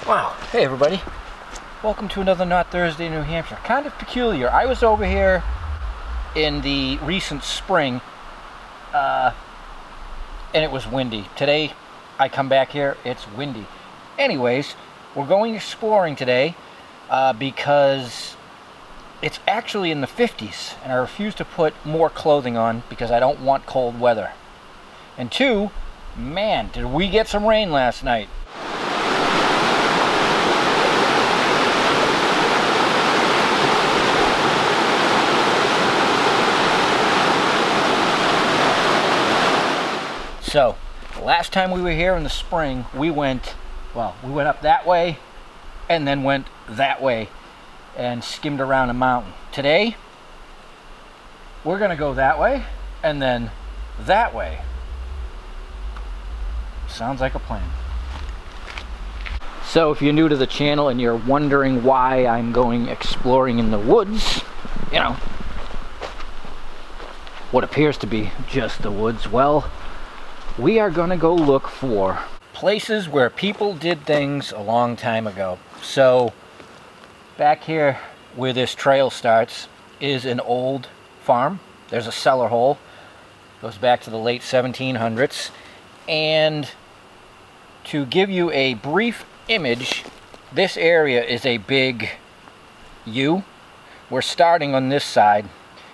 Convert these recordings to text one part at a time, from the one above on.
Wow, hey everybody. Welcome to another Not Thursday, New Hampshire. Kind of peculiar. I was over here in the recent spring, and it was windy. Today, I come back here, it's windy. Anyways, we're going exploring today because it's actually in the 50s, and I refuse to put more clothing on because I don't want cold weather. And two, man, did we get some rain last night. So, the last time we were here in the spring, we went up that way and then went that way and skimmed around a mountain. Today, we're going to go that way and then that way. Sounds like a plan. So, if you're new to the channel and you're wondering why I'm going exploring in the woods, you know, what appears to be just the woods, well, we are going to go look for places where people did things a long time ago. So, back here where this trail starts is an old farm. There's a cellar hole. Goes back to the late 1700s. And to give you a brief image, this area is a big U. We're starting on this side.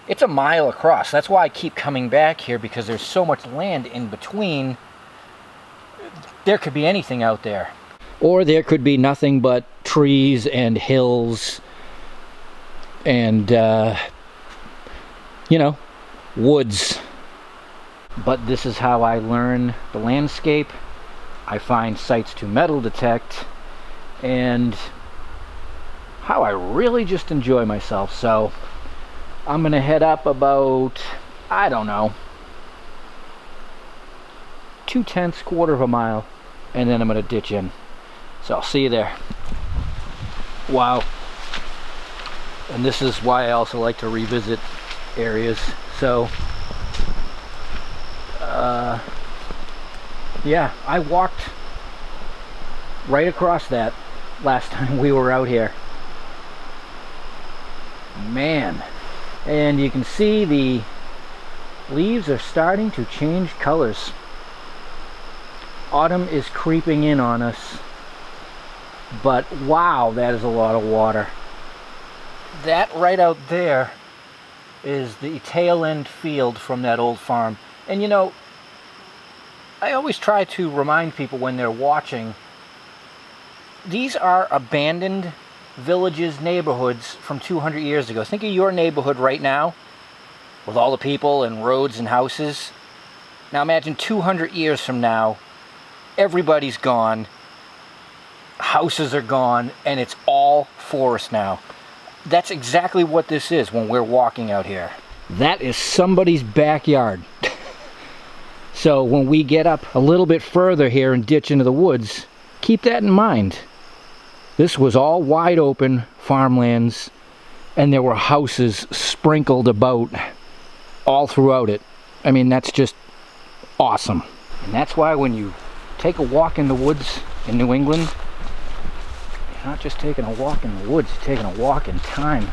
It's a mile across. That's why I keep coming back here, because there's so much land in between. There could be anything out there. Or there could be nothing but trees and hills and, you know, woods. But this is how I learn the landscape. I find sites to metal detect and how I really just enjoy myself. So I'm gonna head up about, I don't know, 2/10, quarter of a mile, and then I'm gonna ditch in. So I'll see you there. Wow. And this is why I also like to revisit areas. So, yeah, I walked right across that last time we were out here. Man. And you can see the leaves are starting to change colors. Autumn is creeping in on us. But wow, that is a lot of water. That right out there is the tail end field from that old farm. And you know, I always try to remind people when they're watching, these are abandoned villages, neighborhoods from 200 years ago. Think of your neighborhood right now with all the people and roads and houses. Now imagine 200 years from now, everybody's gone, houses are gone, and it's all forest now. That's exactly what this is when we're walking out here. That is somebody's backyard. So when we get up a little bit further here and ditch into the woods, keep that in mind. This was all wide open farmlands, and there were houses sprinkled about all throughout it. I mean, that's just awesome. And that's why when you take a walk in the woods in New England, you're not just taking a walk in the woods, you're taking a walk in time.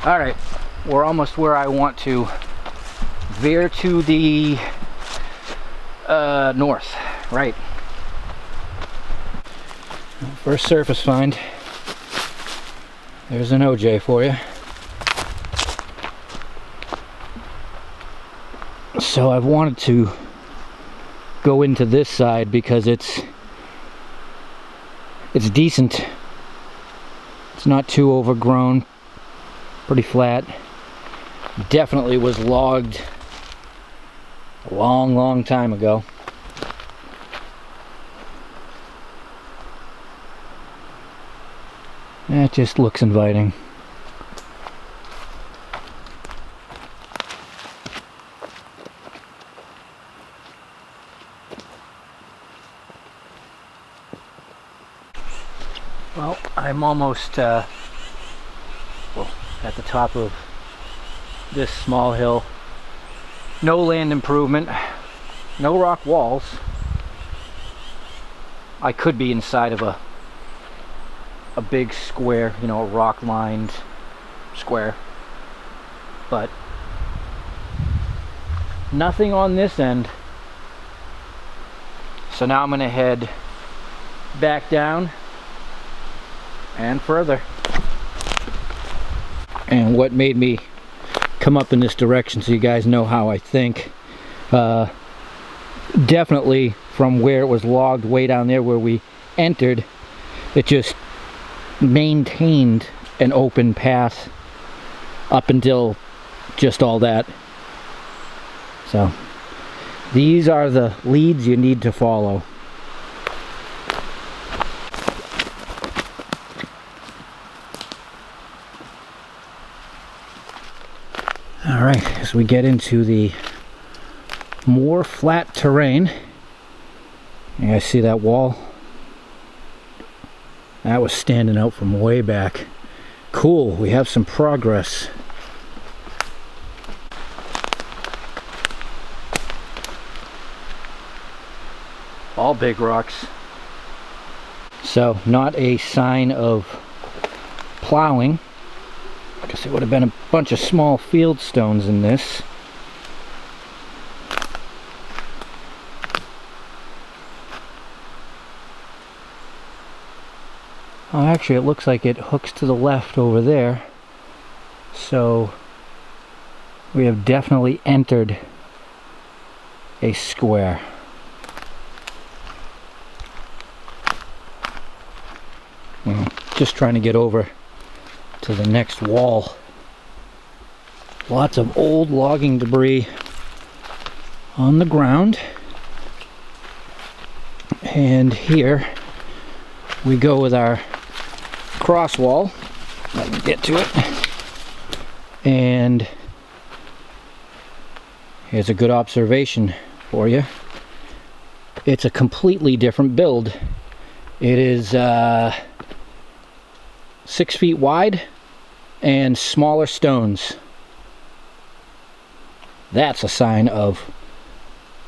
All right, we're almost where I want to veer to the north, right. First surface find. There's an OJ for you. So I've wanted to go into this side because it's decent. It's not too overgrown. Pretty flat. Definitely was logged a long time ago. It just looks inviting. Well, I'm almost at the top of this small hill. No land improvement, no rock walls. I could be inside of a a big square, you know, a rock lined square, but nothing on this end. So now I'm going to head back down and further. And what made me come up in this direction, so you guys know how I think, definitely from where it was logged way down there where we entered, it just maintained an open path up until just all that. So these are the leads you need to follow. All right, as we get into the more flat terrain, you guys see that wall? That was standing out from way back. Cool, we have some progress. All big rocks. So not a sign of plowing, because there would have been a bunch of small field stones in this. Oh, actually it looks like it hooks to the left over there. So we have definitely entered a square. Just trying to get over to the next wall. Lots of old logging debris on the ground. And here we go with our cross wall. Let me get to it. And here's a good observation for you. It's a completely different build. It is 6 feet wide and smaller stones. That's a sign of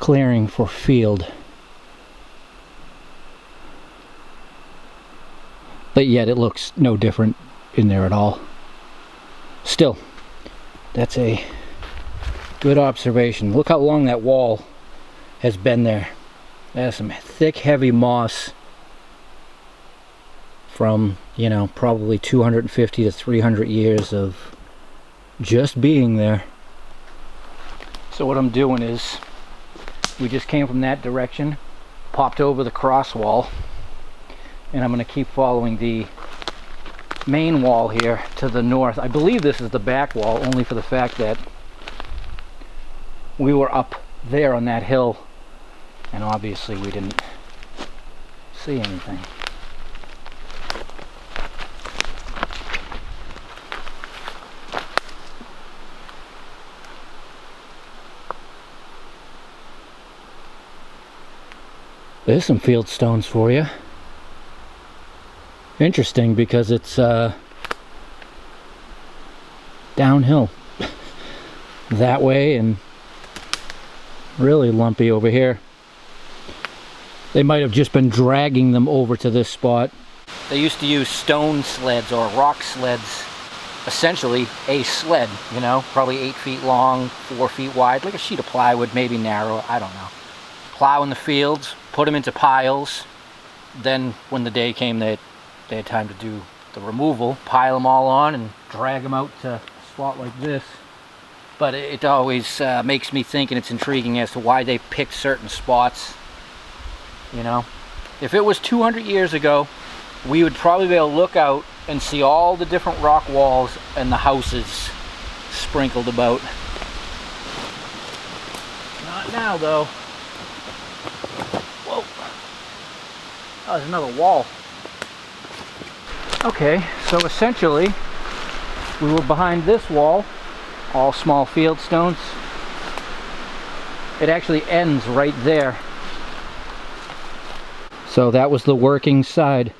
clearing for field. But yet it looks no different in there at all. Still, that's a good observation. Look how long that wall has been there. That's some thick, heavy moss from, you know, probably 250 to 300 years of just being there. So what I'm doing is, we just came from that direction, popped over the cross wall, and I'm going to keep following the main wall here to the north. I believe this is the back wall, only for the fact that we were up there on that hill and obviously we didn't see anything. There's some field stones for you. Interesting, because it's downhill that way and really lumpy over here. They might have just been dragging them over to this spot. They used to use stone sleds or rock sleds. Essentially a sled, you know, probably 8 feet long, 4 feet wide, like a sheet of plywood, maybe narrow, I don't know. Plow in the fields, put them into piles. Then when the day came that they had time to do the removal, pile them all on and drag them out to a spot like this. But it always makes me think, and it's intriguing as to why they picked certain spots. You know, if it was 200 years ago, we would probably be able to look out and see all the different rock walls and the houses sprinkled about. Not now, though. Whoa. Oh, there's another wall. Okay, so essentially, we were behind this wall, all small field stones. It actually ends right there. So that was the working side,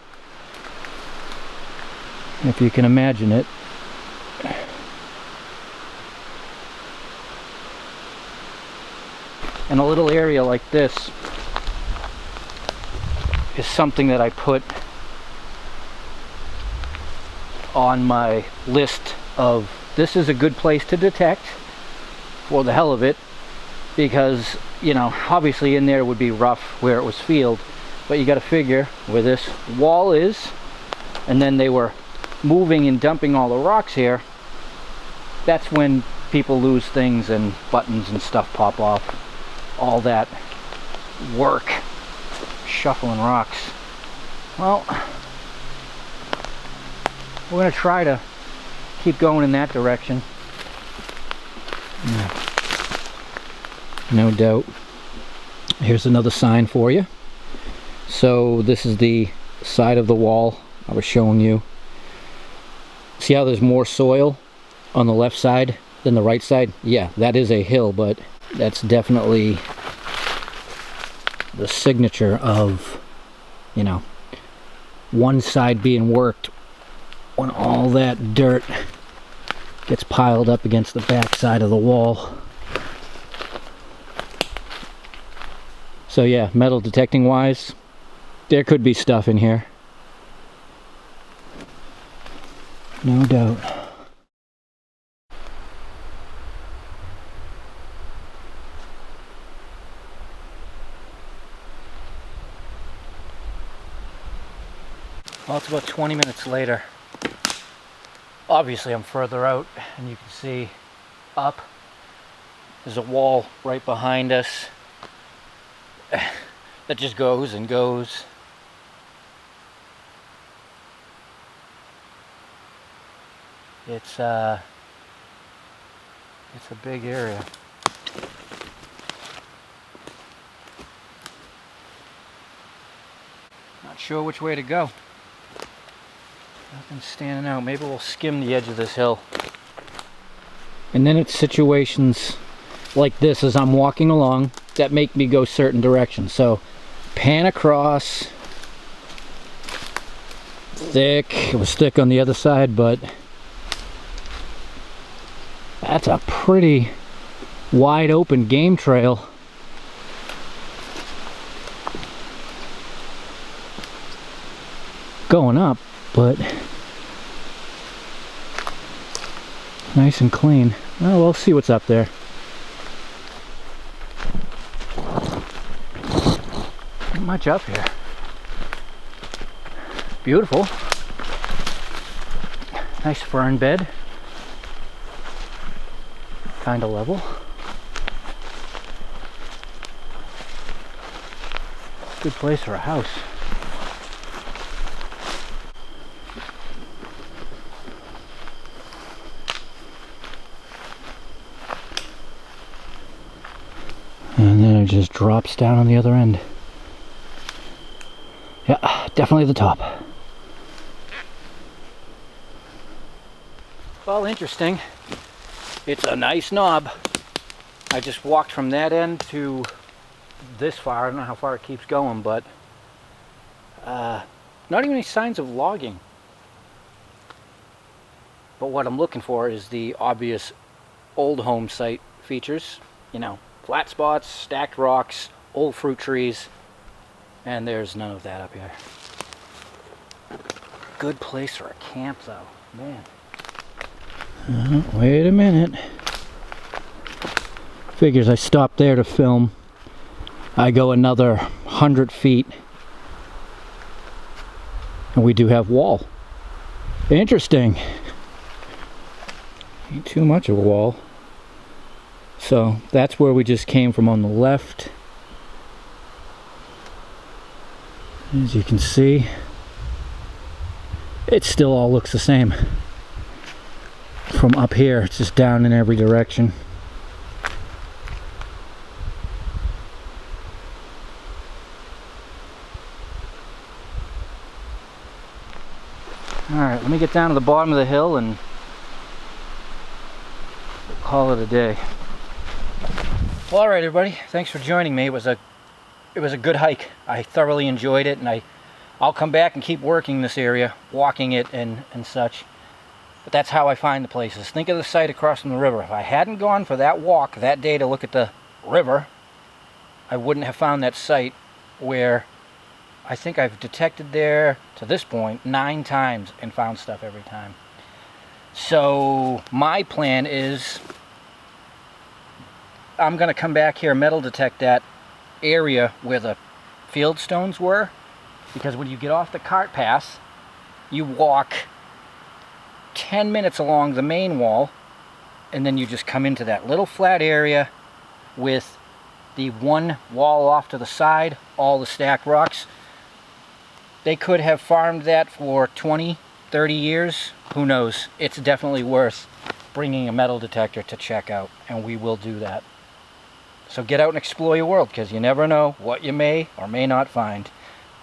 if you can imagine it. And a little area like this is something that I put on my list of this is a good place to detect for the hell of it, because, you know, obviously in there would be rough where it was field, but you got to figure where this wall is, and then they were moving and dumping all the rocks here. That's when people lose things and buttons and stuff pop off. All that work shuffling rocks. Well, we're going to try to keep going in that direction. No doubt. Here's another sign for you. So this is the side of the wall I was showing you. See how there's more soil on the left side than the right side? Yeah, that is a hill, but that's definitely the signature of, you know, one side being worked when all that dirt gets piled up against the back side of the wall. So yeah, metal detecting wise, there could be stuff in here. No doubt. Well, it's about 20 minutes later. Obviously I'm further out, and you can see up there's a wall right behind us that just goes and goes. It's a big area. Not sure which way to go. Nothing's standing out. Maybe we'll skim the edge of this hill. And then it's situations like this as I'm walking along that make me go certain directions. So pan across. Thick. It was thick on the other side, but that's a pretty wide open game trail. Going up, but nice and clean. Oh, we'll see what's up there. Not much up here. Beautiful. Nice fern bed. Kind of level. Good place for a house. And then it just drops down on the other end. Yeah, definitely the top. Well, interesting. It's a nice knob. I just walked from that end to this far. I don't know how far it keeps going, but not even any signs of logging. But what I'm looking for is the obvious old home site features. You know, flat spots, stacked rocks, old fruit trees, and there's none of that up here. Good place for a camp though, man. Wait a minute. Figures I stopped there to film. I go another 100 feet and we do have wall. Interesting. Ain't too much of a wall. So that's where we just came from on the left. As you can see, it still all looks the same. From up here, it's just down in every direction. Alright, let me get down to the bottom of the hill and call it a day. Well, alright everybody, thanks for joining me. It was a good hike. I thoroughly enjoyed it, and I'll come back and keep working this area, walking it and such. But that's how I find the places. Think of the site across from the river. If I hadn't gone for that walk that day to look at the river, I wouldn't have found that site where I think I've detected there to this point 9 times and found stuff every time. So my plan is I'm going to come back here, metal detect that area where the field stones were, because when you get off the cart path, you walk 10 minutes along the main wall, and then you just come into that little flat area with the one wall off to the side, all the stacked rocks. They could have farmed that for 20, 30 years. Who knows? It's definitely worth bringing a metal detector to check out, and we will do that. So get out and explore your world, because you never know what you may or may not find.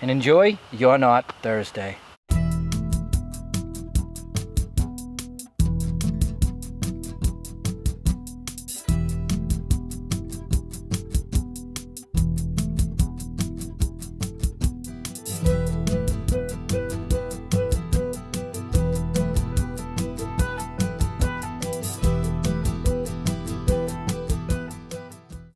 And enjoy your Not Thursday.